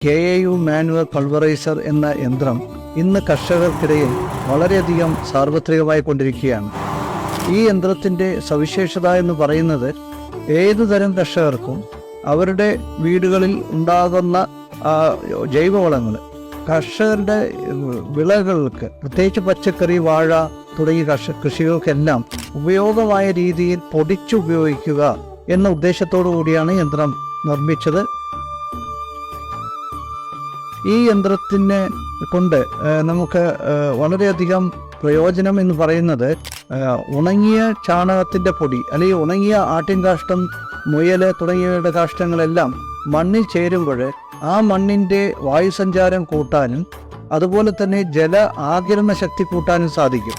KAU manual pulveriser എന്ന യന്ത്രം ഇന്ന് കർഷകർക്കിടയിൽ വളരെയധികം സാർവത്രികമായി കൊണ്ടിരിക്കുകയാണ്. ഈ യന്ത്രത്തിൻ്റെ സവിശേഷത എന്ന് പറയുന്നത് ഏതുതരം കർഷകർക്കും അവരുടെ വീടുകളിൽ ഉണ്ടാകുന്ന ജൈവവളങ്ങൾ കർഷകരുടെ വിളകൾക്ക്, പ്രത്യേകിച്ച് പച്ചക്കറി, വാഴ തുടങ്ങിയ കൃഷികൾക്കെല്ലാം ഉപയോഗമായ രീതിയിൽ പൊടിച്ചുപയോഗിക്കുക എന്ന ഉദ്ദേശത്തോടു കൂടിയാണ് യന്ത്രം നിർമ്മിച്ചത്. ഈ യന്ത്രത്തിനെ കൊണ്ട് നമുക്ക് വളരെയധികം പ്രയോജനം എന്ന് പറയുന്നത് ഉണങ്ങിയ ചാണകത്തിൻ്റെ പൊടി അല്ലെങ്കിൽ ഉണങ്ങിയ ആട്ടിൻ കാഷ്ടം, മുയൽ തുടങ്ങിയവയുടെ കാഷ്ടങ്ങളെല്ലാം മണ്ണിൽ ചേരുമ്പോൾ ആ മണ്ണിൻ്റെ വായുസഞ്ചാരം കൂട്ടാനും അതുപോലെ തന്നെ ജല ആഗിരണ ശക്തി കൂട്ടാനും സാധിക്കും.